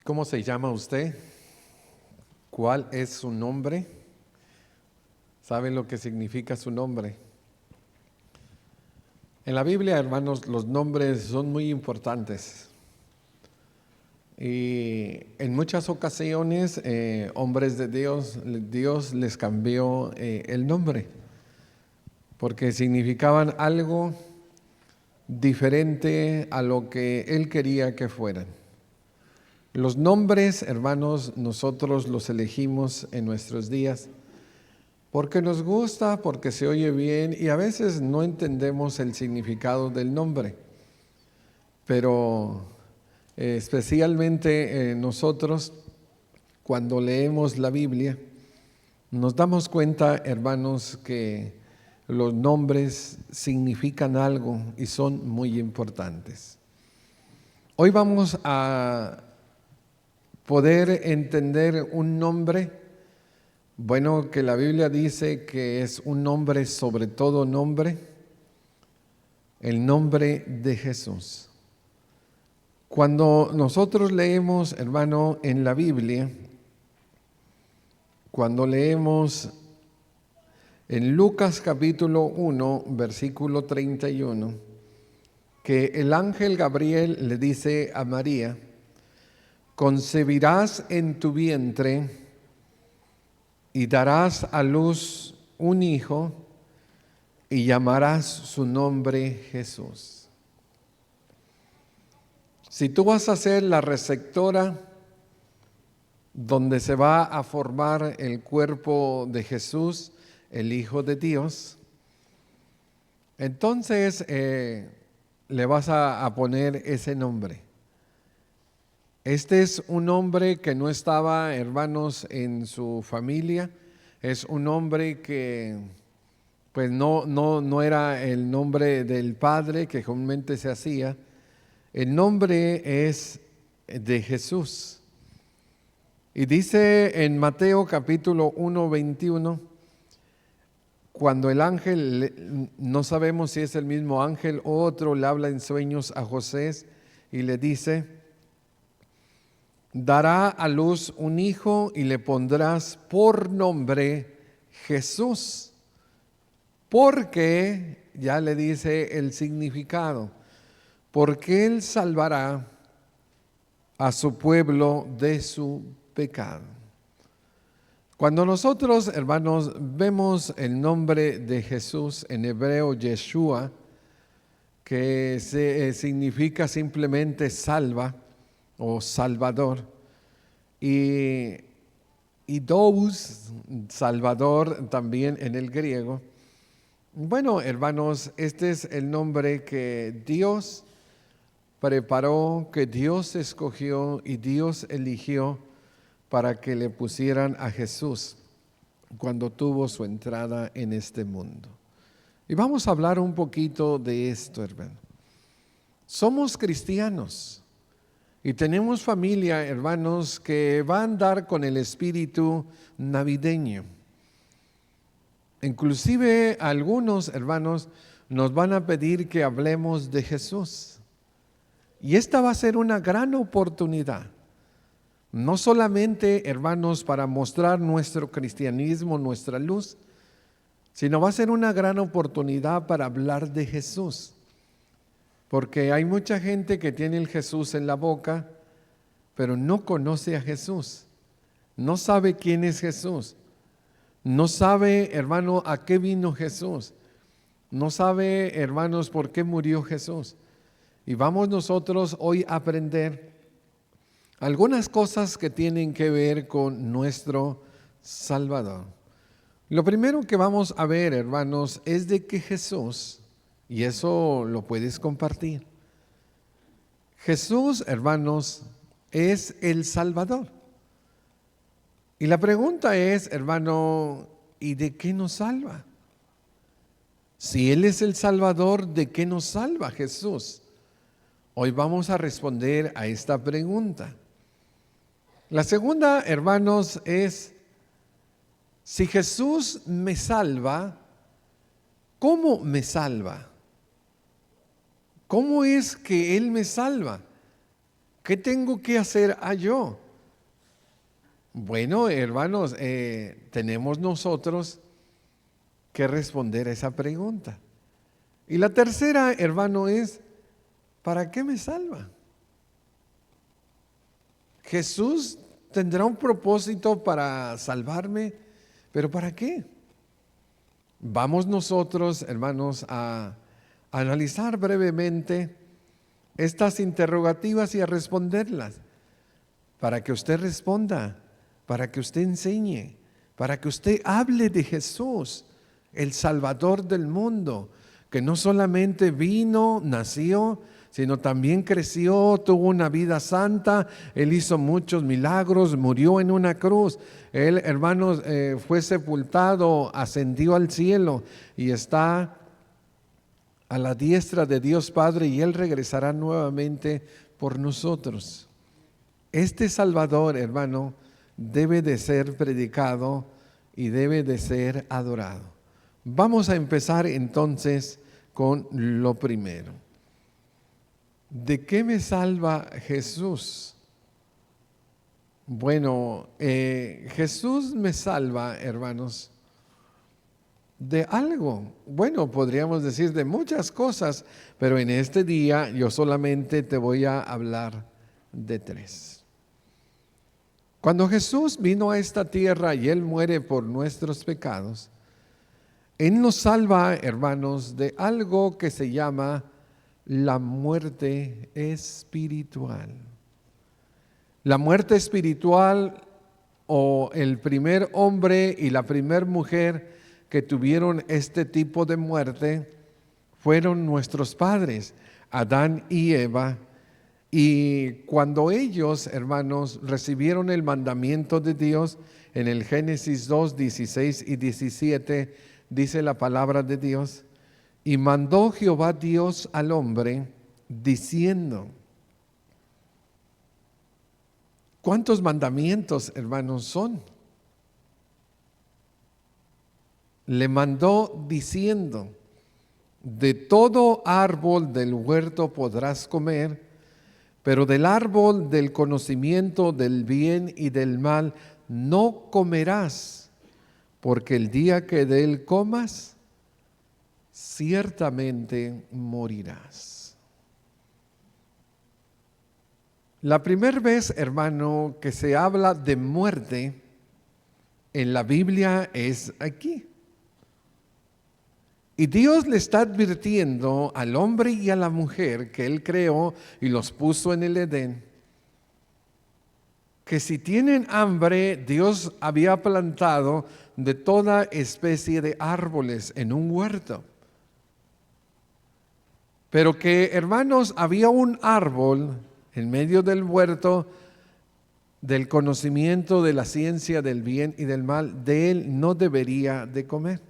¿Cómo se llama usted? ¿Cuál es su nombre? ¿Sabe lo que significa su nombre? En la Biblia, hermanos, los nombres son muy importantes. Y en muchas ocasiones, hombres de Dios les cambió el nombre, porque significaban algo diferente a lo que Él quería que fueran. Los nombres, hermanos, nosotros los elegimos en nuestros días porque nos gusta, porque se oye bien y a veces no entendemos el significado del nombre. Pero especialmente nosotros, cuando leemos la Biblia, nos damos cuenta, hermanos, que los nombres significan algo y son muy importantes. Hoy vamos a poder entender un nombre, bueno, que la Biblia dice que es un nombre sobre todo nombre, el nombre de Jesús. Cuando nosotros leemos, hermano, en la Biblia, cuando leemos en Lucas capítulo 1, versículo 31, que el ángel Gabriel le dice a María: concebirás en tu vientre y darás a luz un hijo y llamarás su nombre Jesús. Si tú vas a ser la receptora donde se va a formar el cuerpo de Jesús, el Hijo de Dios, entonces le vas a poner ese nombre. Este es un hombre que no estaba, hermanos, en su familia. Es un hombre que pues no era el nombre del padre que comúnmente se hacía. El nombre es de Jesús. Y dice en Mateo capítulo 1, 21, cuando el ángel, no sabemos si es el mismo ángel o otro, le habla en sueños a José y le dice: dará a luz un hijo y le pondrás por nombre Jesús, porque, ya le dice el significado, porque él salvará a su pueblo de su pecado. Cuando nosotros, hermanos, vemos el nombre de Jesús en hebreo Yeshua, que significa simplemente salva o Salvador, y Dous, Salvador también en el griego. Bueno, hermanos, este es el nombre que Dios preparó, que Dios escogió y Dios eligió para que le pusieran a Jesús cuando tuvo su entrada en este mundo. Y vamos a hablar un poquito de esto, hermano. Somos cristianos. Y tenemos familia, hermanos, que va a andar con el espíritu navideño. Inclusive algunos, hermanos, nos van a pedir que hablemos de Jesús. Y esta va a ser una gran oportunidad. No solamente, hermanos, para mostrar nuestro cristianismo, nuestra luz, sino va a ser una gran oportunidad para hablar de Jesús. Porque hay mucha gente que tiene el Jesús en la boca, pero no conoce a Jesús. No sabe quién es Jesús. No sabe, hermano, a qué vino Jesús. No sabe, hermanos, por qué murió Jesús. Y vamos nosotros hoy a aprender algunas cosas que tienen que ver con nuestro Salvador. Lo primero que vamos a ver, hermanos, es de que Jesús, y eso lo puedes compartir, Jesús, hermanos, es el Salvador. Y la pregunta es, hermano, ¿y de qué nos salva? Si Él es el Salvador, ¿de qué nos salva Jesús? Hoy vamos a responder a esta pregunta. La segunda, hermanos, es: si Jesús me salva, ¿cómo me salva? ¿Cómo es que Él me salva? ¿Qué tengo que hacer yo? Bueno, hermanos, tenemos nosotros que responder a esa pregunta. Y la tercera, hermano, es, ¿para qué me salva? Jesús tendrá un propósito para salvarme, pero ¿para qué? Vamos nosotros, hermanos, a analizar brevemente estas interrogativas y a responderlas, para que usted responda, para que usted enseñe, para que usted hable de Jesús, el Salvador del mundo, que no solamente vino, nació, sino también creció, tuvo una vida santa. Él hizo muchos milagros, murió en una cruz. Él, hermanos, fue sepultado, ascendió al cielo y está a la diestra de Dios Padre, y Él regresará nuevamente por nosotros. Este Salvador, hermano, debe de ser predicado y debe de ser adorado. Vamos a empezar entonces con lo primero. ¿De qué me salva Jesús? Bueno, Jesús me salva, hermanos, de algo. Bueno, podríamos decir de muchas cosas, pero en este día yo solamente te voy a hablar de tres. Cuando Jesús vino a esta tierra y Él muere por nuestros pecados, Él nos salva, hermanos, de algo que se llama la muerte espiritual. La muerte espiritual, o el primer hombre y la primer mujer que tuvieron este tipo de muerte, fueron nuestros padres, Adán y Eva. Y cuando ellos, hermanos, recibieron el mandamiento de Dios, en el Génesis 2, 16 y 17, dice la palabra de Dios: y mandó Jehová Dios al hombre, diciendo. ¿Cuántos mandamientos, hermanos, son? Le mandó diciendo: de todo árbol del huerto podrás comer, pero del árbol del conocimiento del bien y del mal no comerás, porque el día que de él comas, ciertamente morirás. La primera vez, hermano, que se habla de muerte en la Biblia es aquí. Y Dios le está advirtiendo al hombre y a la mujer que Él creó y los puso en el Edén, que si tienen hambre, Dios había plantado de toda especie de árboles en un huerto. Pero que, hermanos, había un árbol en medio del huerto del conocimiento de la ciencia del bien y del mal, de él no debería de comer.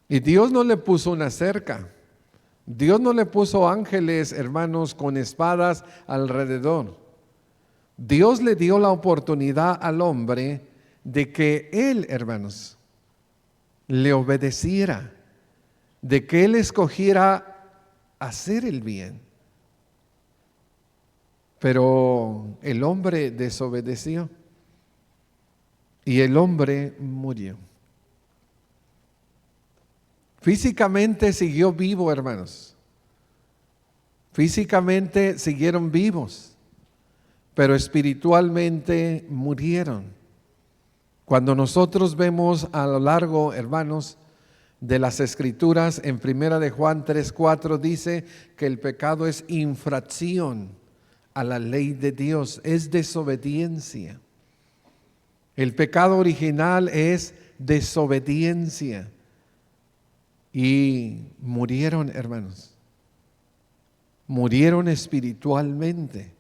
Y Dios no le puso una cerca. Dios no le puso ángeles, hermanos, con espadas alrededor. Dios le dio la oportunidad al hombre de que él, hermanos, le obedeciera, de que él escogiera hacer el bien. Pero el hombre desobedeció y el hombre murió. Físicamente siguió vivo, hermanos. Físicamente siguieron vivos, pero espiritualmente murieron. Cuando nosotros vemos a lo largo, hermanos, de las Escrituras, en 1 de Juan 3:4 dice que el pecado es infracción a la ley de Dios, es desobediencia. El pecado original es desobediencia. Y murieron, hermanos. Murieron espiritualmente.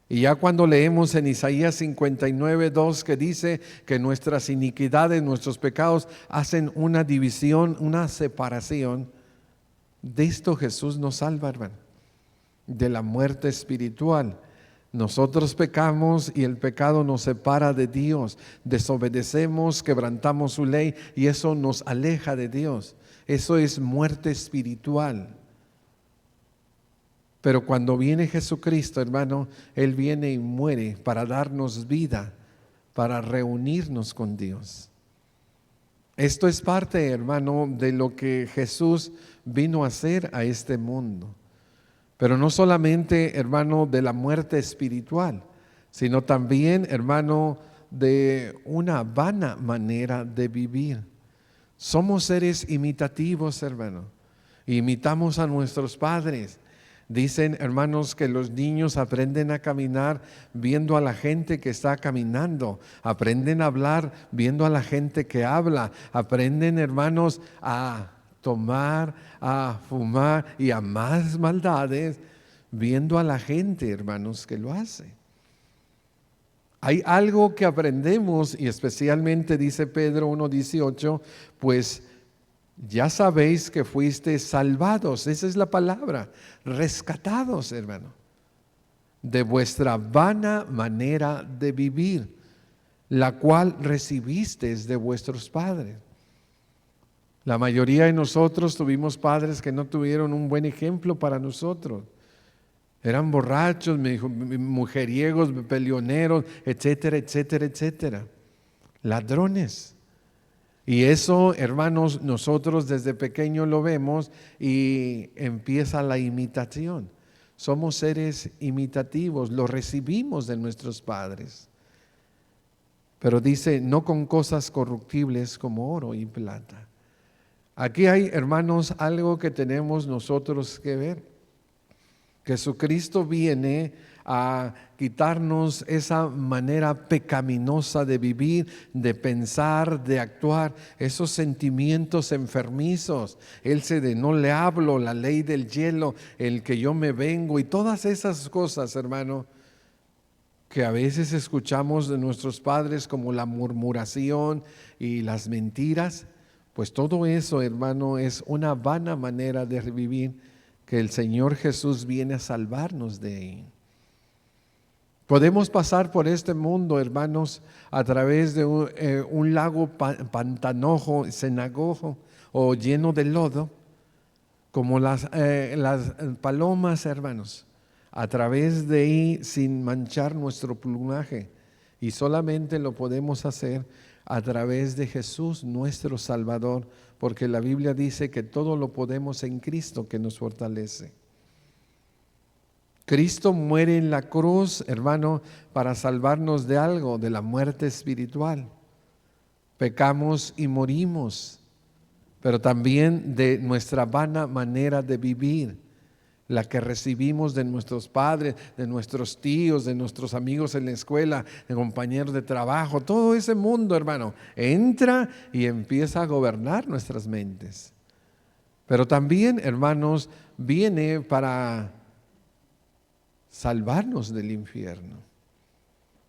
Y ya cuando leemos en Isaías 59:2 que dice que nuestras iniquidades, nuestros pecados hacen una división, una separación, de esto Jesús nos salva, hermano, de la muerte espiritual. Nosotros pecamos y el pecado nos separa de Dios. Desobedecemos, quebrantamos su ley y eso nos aleja de Dios. Eso es muerte espiritual. Pero cuando viene Jesucristo, hermano, Él viene y muere para darnos vida, para reunirnos con Dios. Esto es parte, hermano, de lo que Jesús vino a hacer a este mundo. Pero no solamente, hermano, de la muerte espiritual, sino también, hermano, de una vana manera de vivir. Somos seres imitativos, hermano. Imitamos a nuestros padres. Dicen, hermanos, que los niños aprenden a caminar viendo a la gente que está caminando. Aprenden a hablar viendo a la gente que habla. Aprenden, hermanos, a tomar, a fumar y a más maldades viendo a la gente, hermanos, que lo hace. Hay algo que aprendemos, y especialmente dice Pedro 1:18, pues ya sabéis que fuisteis salvados, esa es la palabra, rescatados, hermano, de vuestra vana manera de vivir, la cual recibisteis de vuestros padres. La mayoría de nosotros tuvimos padres que no tuvieron un buen ejemplo para nosotros. Eran borrachos, mujeriegos, peleoneros, etcétera, etcétera, etcétera. Ladrones. Y eso, hermanos, nosotros desde pequeños lo vemos y empieza la imitación. Somos seres imitativos, lo recibimos de nuestros padres. Pero dice, no con cosas corruptibles como oro y plata. Aquí hay, hermanos, algo que tenemos nosotros que ver. Jesucristo viene a quitarnos esa manera pecaminosa de vivir, de pensar, de actuar, esos sentimientos enfermizos. Él se de no le hablo, la ley del hielo, el que yo me vengo y todas esas cosas, hermano, que a veces escuchamos de nuestros padres como la murmuración y las mentiras. Pues todo eso, hermano, es una vana manera de vivir que el Señor Jesús viene a salvarnos de ahí. Podemos pasar por este mundo, hermanos, a través de un lago pantanoso, cenagoso o lleno de lodo, como las palomas, hermanos, a través de ahí sin manchar nuestro plumaje. Y solamente lo podemos hacer a través de Jesús, nuestro Salvador, porque la Biblia dice que todo lo podemos en Cristo que nos fortalece. Cristo muere en la cruz, hermano, para salvarnos de algo, de la muerte espiritual. Pecamos y morimos, pero también de nuestra vana manera de vivir, la que recibimos de nuestros padres, de nuestros tíos, de nuestros amigos en la escuela, de compañeros de trabajo. Todo ese mundo, hermano, entra y empieza a gobernar nuestras mentes. Pero también, hermanos, viene para salvarnos del infierno.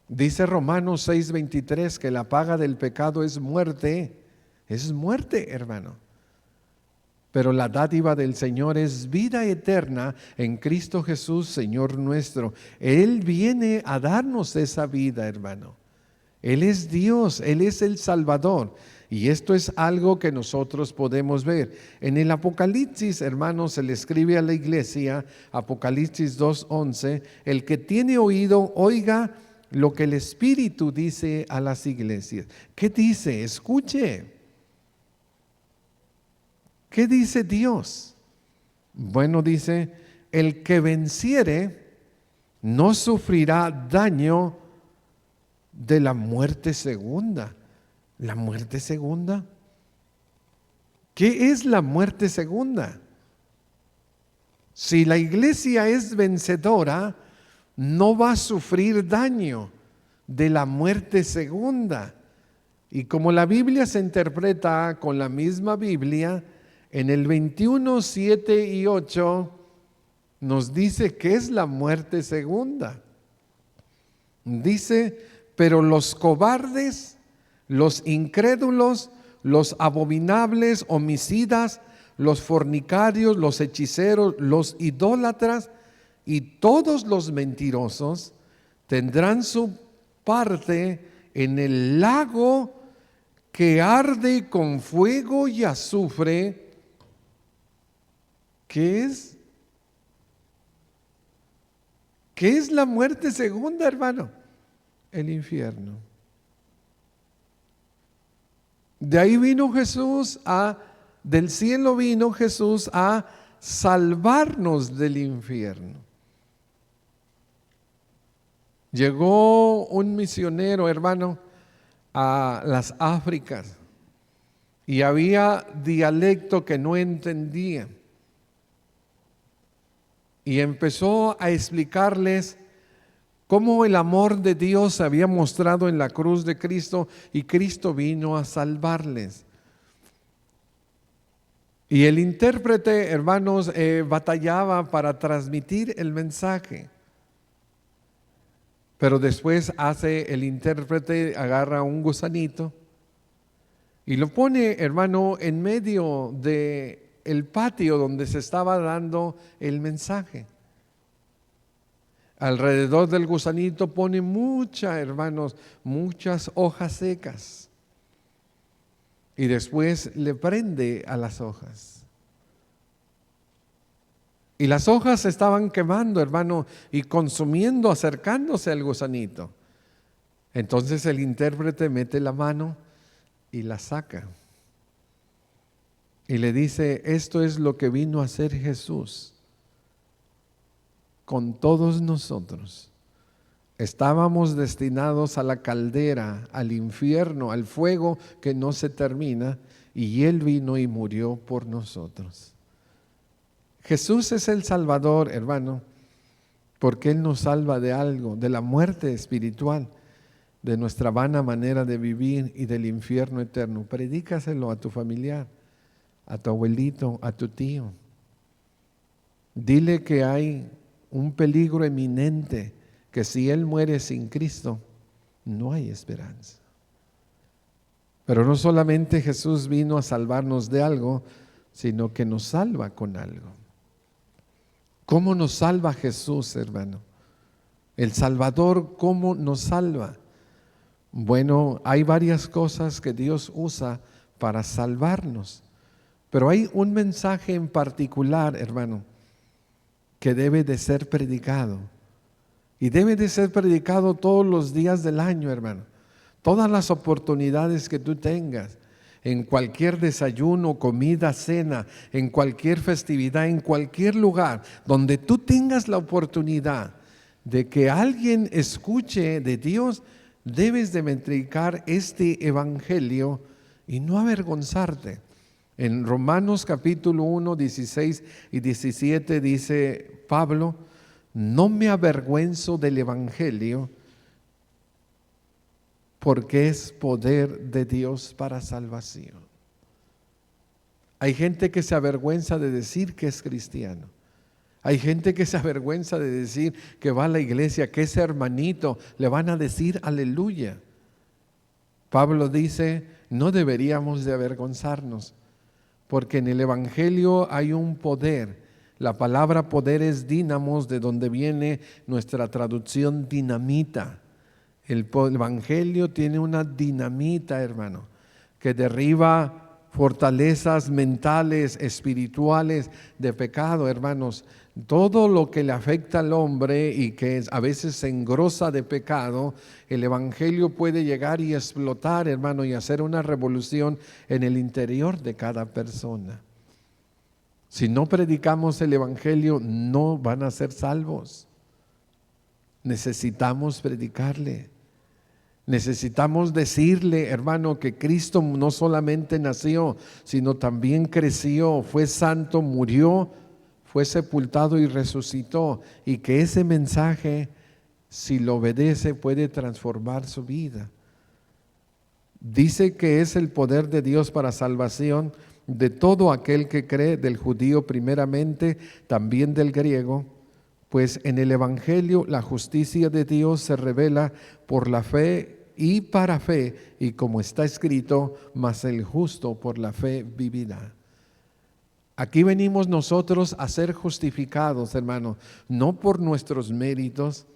Dice Romanos 6:23 que la paga del pecado es muerte, hermano. Pero la dádiva del Señor es vida eterna en Cristo Jesús, Señor nuestro. Él viene a darnos esa vida, hermano. Él es Dios, Él es el Salvador. Y esto es algo que nosotros podemos ver. En el Apocalipsis, hermanos, se le escribe a la iglesia, Apocalipsis 2:11, el que tiene oído, oiga lo que el Espíritu dice a las iglesias. ¿Qué dice? Escuche. ¿Qué dice Dios? Bueno, dice, el que venciere no sufrirá daño de la muerte segunda. ¿La muerte segunda? ¿Qué es la muerte segunda? Si la iglesia es vencedora, no va a sufrir daño de la muerte segunda. Y como la Biblia se interpreta con la misma Biblia, en el 21, 7 y 8 nos dice que es la muerte segunda. Dice, pero los cobardes, los incrédulos, los abominables, homicidas, los fornicarios, los hechiceros, los idólatras y todos los mentirosos tendrán su parte en el lago que arde con fuego y azufre. ¿Qué es? ¿Qué es la muerte segunda, hermano? El infierno. De ahí vino Jesús del cielo vino Jesús a salvarnos del infierno. Llegó un misionero, hermano, a las Áfricas y había dialecto que no entendía. Y empezó a explicarles cómo el amor de Dios se había mostrado en la cruz de Cristo y Cristo vino a salvarles. Y el intérprete, hermanos, batallaba para transmitir el mensaje. Pero después el intérprete agarra un gusanito y lo pone, hermano, en medio del patio donde se estaba dando el mensaje. Alrededor del gusanito pone hermanos, muchas hojas secas. Y después le prende a las hojas. Y las hojas se estaban quemando, hermano, y consumiendo, acercándose al gusanito. Entonces el intérprete mete la mano y la saca. Y le dice, esto es lo que vino a hacer Jesús con todos nosotros. Estábamos destinados a la caldera, al infierno, al fuego que no se termina, y Él vino y murió por nosotros. Jesús es el Salvador, hermano, porque Él nos salva de algo, de la muerte espiritual, de nuestra vana manera de vivir y del infierno eterno. Predícaselo a tu familiar, a tu abuelito, a tu tío. Dile que hay un peligro eminente, que si él muere sin Cristo, no hay esperanza. Pero no solamente Jesús vino a salvarnos de algo, sino que nos salva con algo. ¿Cómo nos salva Jesús, hermano? El Salvador, ¿cómo nos salva? Bueno, hay varias cosas que Dios usa para salvarnos, pero hay un mensaje en particular, hermano, que debe de ser predicado. Y debe de ser predicado todos los días del año, hermano. Todas las oportunidades que tú tengas, en cualquier desayuno, comida, cena, en cualquier festividad, en cualquier lugar donde tú tengas la oportunidad de que alguien escuche de Dios, debes de predicar este evangelio y no avergonzarte. En Romanos capítulo 1, 16 y 17 dice Pablo, no me avergüenzo del evangelio porque es poder de Dios para salvación. Hay gente que se avergüenza de decir que es cristiano. Hay gente que se avergüenza de decir que va a la iglesia, que es hermanito, le van a decir aleluya. Pablo dice, no deberíamos de avergonzarnos, porque en el evangelio hay un poder. La palabra poder es dínamos, de donde viene nuestra traducción dinamita. El evangelio tiene una dinamita, hermano, que derriba fortalezas mentales, espirituales de pecado, hermanos. Todo lo que le afecta al hombre y que a veces se engrosa de pecado, el evangelio puede llegar y explotar, hermano, y hacer una revolución en el interior de cada persona. Si no predicamos el evangelio, no van a ser salvos. Necesitamos predicarle. Necesitamos decirle, hermano, que Cristo no solamente nació, sino también creció, fue santo, murió, fue sepultado y resucitó, y que ese mensaje, si lo obedece, puede transformar su vida. Dice que es el poder de Dios para salvación de todo aquel que cree, del judío primeramente, también del griego, pues en el evangelio la justicia de Dios se revela por la fe y para fe, y como está escrito, mas el justo por la fe vivirá. Aquí venimos nosotros a ser justificados, hermano, no por nuestros méritos,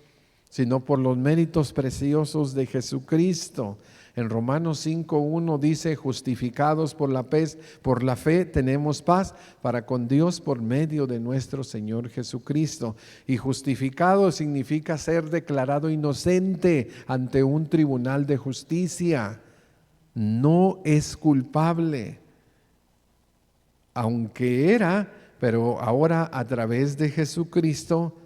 sino por los méritos preciosos de Jesucristo. En Romanos 5:1 dice, justificados por la fe tenemos paz para con Dios por medio de nuestro Señor Jesucristo. Y justificado significa ser declarado inocente ante un tribunal de justicia. No es culpable, aunque era, pero ahora a través de Jesucristo,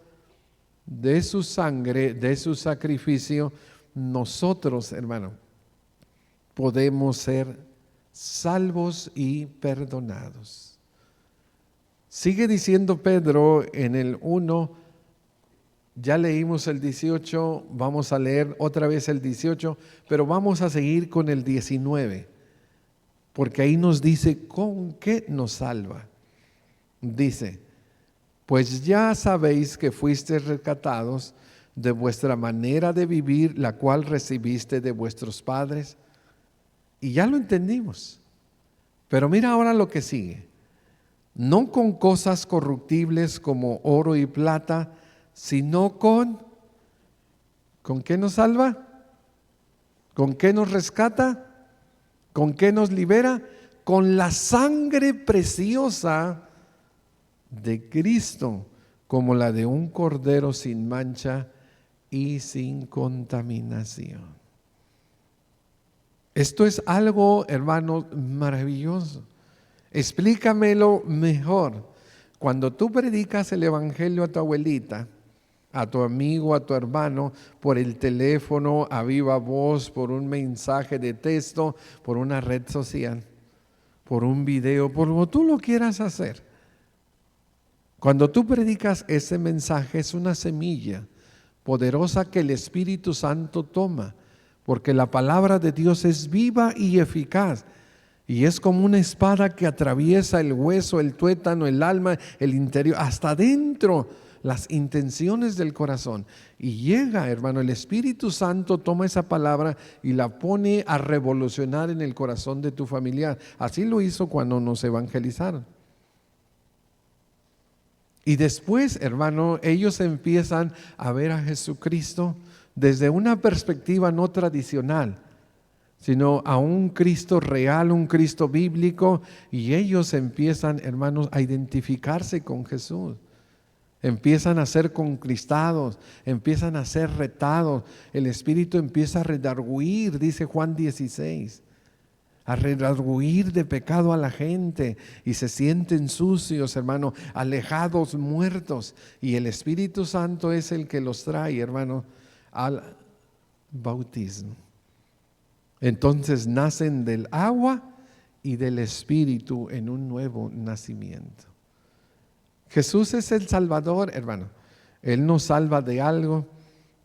de su sangre, de su sacrificio, nosotros, hermano, podemos ser salvos y perdonados. Sigue diciendo Pedro en el 1, ya leímos el 18, vamos a leer otra vez el 18, pero vamos a seguir con el 19, porque ahí nos dice con qué nos salva. Dice, pues ya sabéis que fuisteis rescatados de vuestra manera de vivir, la cual recibiste de vuestros padres. Y ya lo entendimos. Pero mira ahora lo que sigue. No con cosas corruptibles como oro y plata, sino ¿con qué nos salva? ¿Con qué nos rescata? ¿Con qué nos libera? Con la sangre preciosa de Cristo, como la de un cordero sin mancha y sin contaminación. Esto es algo, hermanos, maravilloso. Explícamelo mejor. Cuando tú predicas el evangelio a tu abuelita, a tu amigo, a tu hermano, por el teléfono, a viva voz, por un mensaje de texto, por una red social, por un video, por lo que tú lo quieras hacer. Cuando tú predicas ese mensaje es una semilla poderosa que el Espíritu Santo toma, porque la palabra de Dios es viva y eficaz y es como una espada que atraviesa el hueso, el tuétano, el alma, el interior, hasta adentro, las intenciones del corazón. Y llega, hermano, el Espíritu Santo toma esa palabra y la pone a revolucionar en el corazón de tu familiar. Así lo hizo cuando nos evangelizaron. Y después, hermano, ellos empiezan a ver a Jesucristo desde una perspectiva no tradicional, sino a un Cristo real, un Cristo bíblico, y ellos empiezan, hermanos, a identificarse con Jesús. Empiezan a ser conquistados, empiezan a ser retados. El Espíritu empieza a redarguir, dice Juan 16. A redarguir de pecado a la gente y se sienten sucios, hermano, alejados, muertos, y el Espíritu Santo es el que los trae, hermano, al bautismo. Entonces nacen del agua y del Espíritu en un nuevo nacimiento. Jesús es el Salvador, hermano. Él nos salva de algo,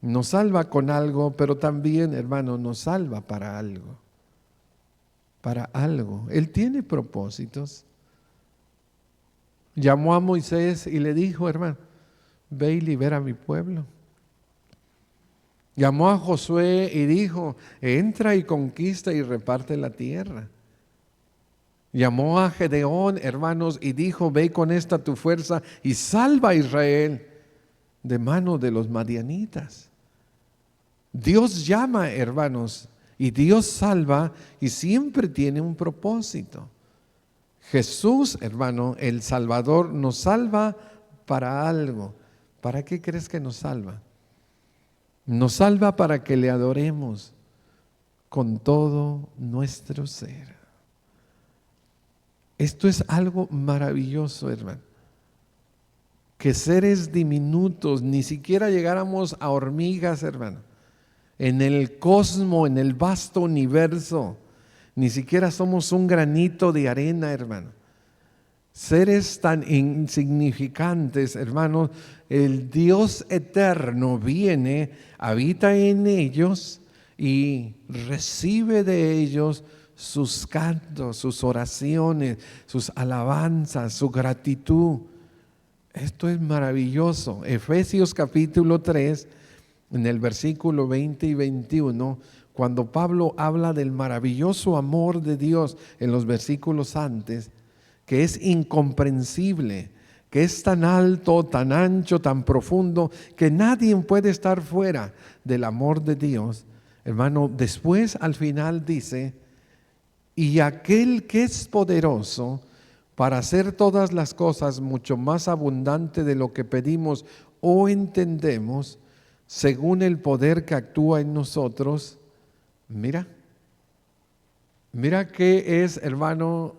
nos salva con algo, pero también, hermano, nos salva para algo. Para algo. Él tiene propósitos. Llamó a Moisés y le dijo, hermano, ve y libera a mi pueblo. Llamó a Josué y dijo, entra y conquista y reparte la tierra. Llamó a Gedeón, hermanos, y dijo, ve con esta tu fuerza y salva a Israel de mano de los madianitas. Dios llama, hermanos, y Dios salva y siempre tiene un propósito. Jesús, hermano, el Salvador, nos salva para algo. ¿Para qué crees que nos salva? Nos salva para que le adoremos con todo nuestro ser. Esto es algo maravilloso, hermano. Que seres diminutos, ni siquiera llegáramos a hormigas, hermano. En el cosmos, en el vasto universo, ni siquiera somos un granito de arena, hermano. Seres tan insignificantes, hermanos, el Dios eterno viene, habita en ellos y recibe de ellos sus cantos, sus oraciones, sus alabanzas, su gratitud. Esto es maravilloso. Efesios capítulo 3, en el versículo 20 y 21, cuando Pablo habla del maravilloso amor de Dios en los versículos antes, que es incomprensible, que es tan alto, tan ancho, tan profundo, que nadie puede estar fuera del amor de Dios. Hermano, después al final dice, y aquel que es poderoso para hacer todas las cosas mucho más abundante de lo que pedimos o entendemos, según el poder que actúa en nosotros. Mira qué es, hermano,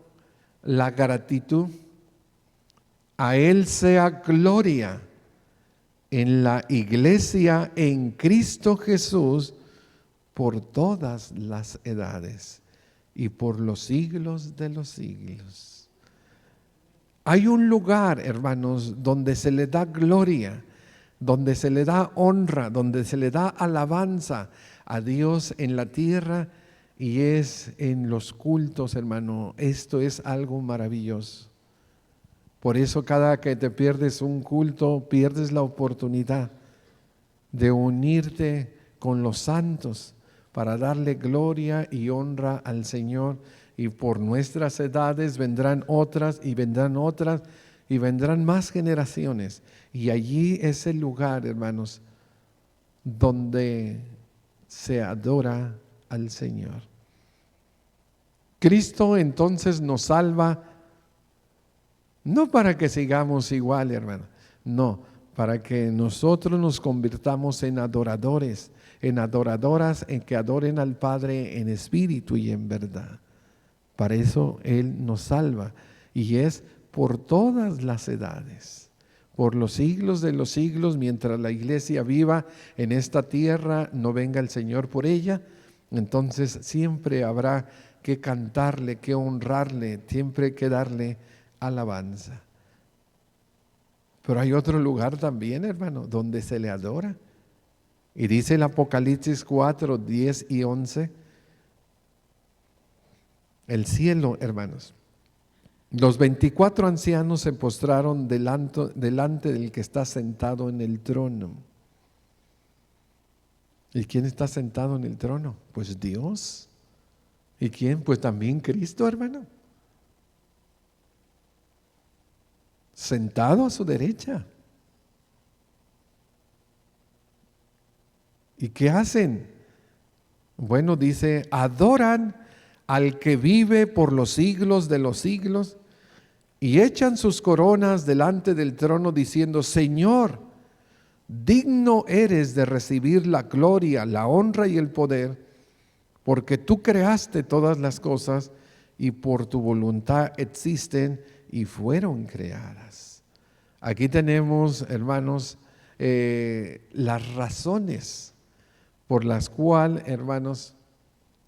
la gratitud. A Él sea gloria en la iglesia en Cristo Jesús por todas las edades y por los siglos de los siglos. Hay un lugar, hermanos, donde se le da gloria, donde se le da honra, donde se le da alabanza a Dios en la tierra, y es en los cultos, hermano. Esto es algo maravilloso. Por eso cada que te pierdes un culto, pierdes la oportunidad de unirte con los santos para darle gloria y honra al Señor. Y por nuestras edades vendrán otras y vendrán otras y vendrán más generaciones. Y allí es el lugar, hermanos, donde se adora al Señor. Cristo entonces nos salva, no para que sigamos igual, hermano, no, para que nosotros nos convirtamos en adoradores, en adoradoras, en que adoren al Padre en espíritu y en verdad. Para eso Él nos salva, y es por todas las edades, por los siglos de los siglos. Mientras la iglesia viva en esta tierra, no venga el Señor por ella, entonces siempre habrá que cantarle, que honrarle, siempre que darle alabanza. Pero hay otro lugar también, hermano, donde se le adora. Y dice el Apocalipsis 4, 10 y 11, el cielo, hermanos. Los 24 ancianos se postraron delante del que está sentado en el trono. ¿Y quién está sentado en el trono? Pues Dios. ¿Y quién? Pues también Cristo, hermano. Sentado a su derecha. ¿Y qué hacen? Bueno, dice, adoran al que vive por los siglos de los siglos y echan sus coronas delante del trono diciendo, Señor, digno eres de recibir la gloria, la honra y el poder, porque tú creaste todas las cosas y por tu voluntad existen y fueron creadas. Aquí tenemos, hermanos, las razones por las cuales, hermanos,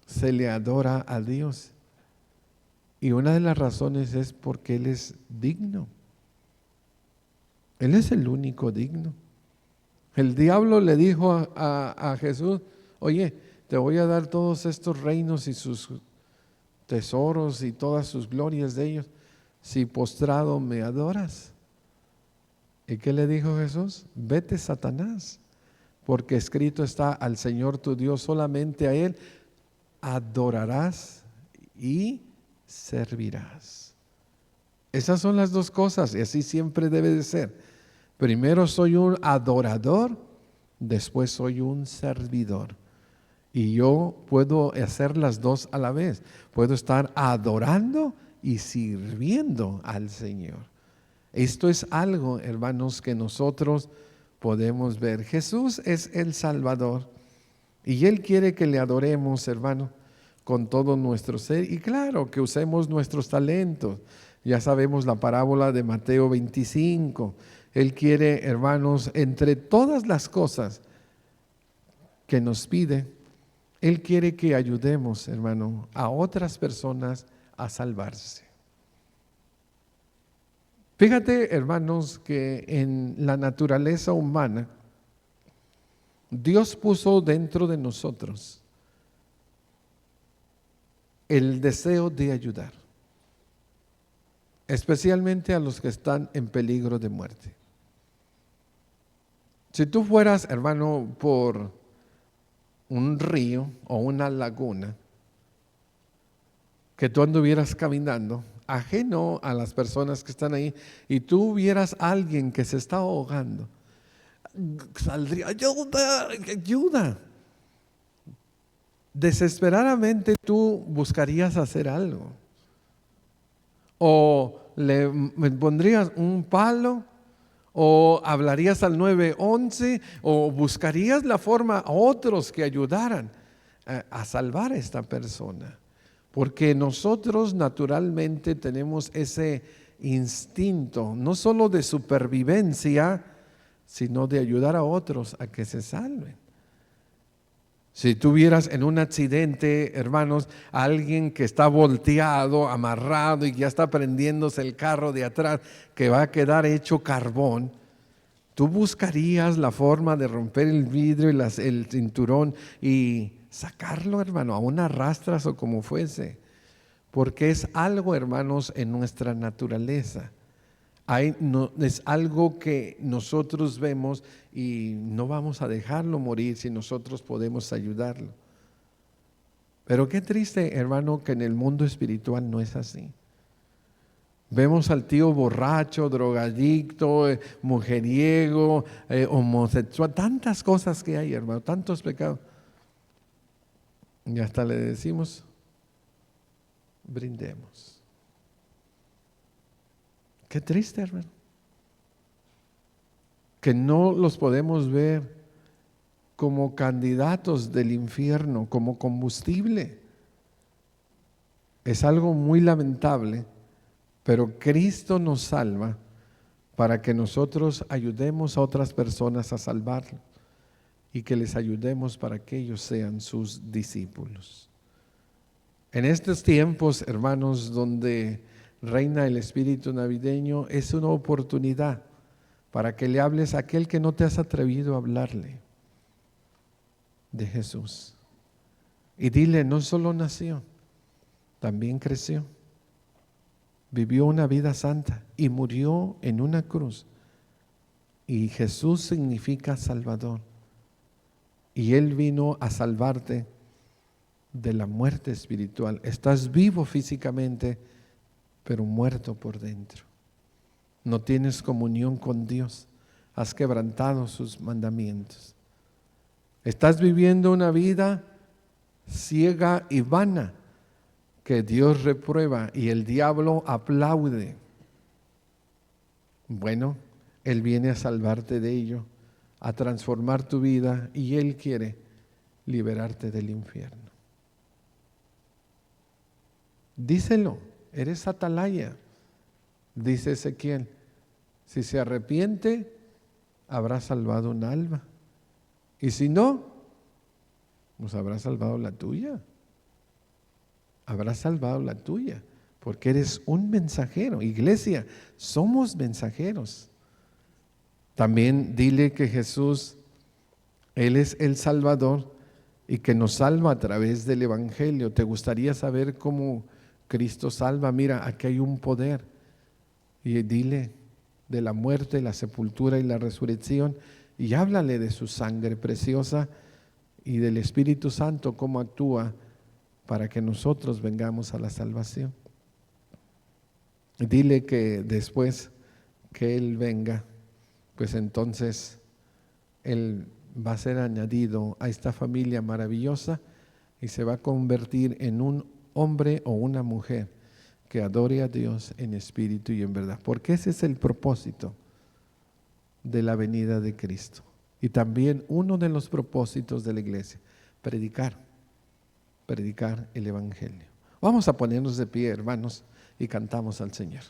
se le adora a Dios. Y una de las razones es porque Él es digno. Él es el único digno. El diablo le dijo a Jesús, oye, te voy a dar todos estos reinos y sus tesoros y todas sus glorias de ellos, si postrado me adoras. ¿Y qué le dijo Jesús? Vete, Satanás, porque escrito está, al Señor tu Dios solamente a Él adorarás y servirás. Esas son las dos cosas, y así siempre debe de ser. Primero soy un adorador, después soy un servidor. Y yo puedo hacer las dos a la vez. Puedo estar adorando y sirviendo al Señor. Esto es algo, hermanos, que nosotros podemos ver. Jesús es el Salvador y Él quiere que le adoremos, hermano, con todo nuestro ser. Y claro, que usemos nuestros talentos. Ya sabemos la parábola de Mateo 25. Él quiere, hermanos, entre todas las cosas que nos pide, Él quiere que ayudemos, hermano, a otras personas a salvarse. Fíjate, hermanos, que en la naturaleza humana, Dios puso dentro de nosotros el deseo de ayudar, especialmente a los que están en peligro de muerte. Si tú fueras, hermano, por un río o una laguna, que tú anduvieras caminando, ajeno a las personas que están ahí, y tú vieras a alguien que se está ahogando, saldría, ayuda, ayuda. desesperadamente tú buscarías hacer algo. O me pondrías un palo, o hablarías al 911, o buscarías la forma a otros que ayudaran a salvar a esta persona. Porque nosotros naturalmente tenemos ese instinto, no solo de supervivencia, sino de ayudar a otros a que se salven. Si tuvieras en un accidente, hermanos, a alguien que está volteado, amarrado y ya está prendiéndose el carro de atrás, que va a quedar hecho carbón, tú buscarías la forma de romper el vidrio y el cinturón y sacarlo, hermano, a unas rastras o como fuese, porque es algo, hermanos, en nuestra naturaleza. Es algo que nosotros vemos y no vamos a dejarlo morir si nosotros podemos ayudarlo. Pero qué triste, hermano, que en el mundo espiritual no es así. Vemos al tío borracho, drogadicto, mujeriego, homosexual, tantas cosas que hay, hermano, tantos pecados. Y hasta le decimos, brindemos. Qué triste, hermano, que no los podemos ver como candidatos del infierno, como combustible. Es algo muy lamentable, pero Cristo nos salva para que nosotros ayudemos a otras personas a salvarlo y que les ayudemos para que ellos sean sus discípulos. En estos tiempos, hermanos, donde reina el espíritu navideño, es una oportunidad para que le hables a aquel que no te has atrevido a hablarle de Jesús. Y dile, no solo nació, también creció, vivió una vida santa y murió en una cruz. Y Jesús significa Salvador. Y Él vino a salvarte de la muerte espiritual. Estás vivo físicamente, pero muerto por dentro. No tienes comunión con Dios. Has quebrantado sus mandamientos. Estás viviendo una vida ciega y vana que Dios reprueba y el diablo aplaude. Bueno, Él viene a salvarte de ello, a transformar tu vida y Él quiere liberarte del infierno. Díselo, eres atalaya. Dice Ezequiel, si se arrepiente, habrá salvado un alma. Y si no, pues habrá salvado la tuya. Habrá salvado la tuya, porque eres un mensajero. Iglesia, somos mensajeros. También dile que Jesús, Él es el Salvador y que nos salva a través del Evangelio. ¿Te gustaría saber cómo Cristo salva? Mira, aquí hay un poder. Y dile de la muerte, la sepultura y la resurrección, y háblale de su sangre preciosa y del Espíritu Santo, cómo actúa para que nosotros vengamos a la salvación. Dile que después que Él venga, pues entonces Él va a ser añadido a esta familia maravillosa y se va a convertir en un hombre o una mujer que adore a Dios en espíritu y en verdad, porque ese es el propósito de la venida de Cristo. Y también uno de los propósitos de la iglesia, predicar el Evangelio. Vamos a ponernos de pie, hermanos, y cantamos al Señor.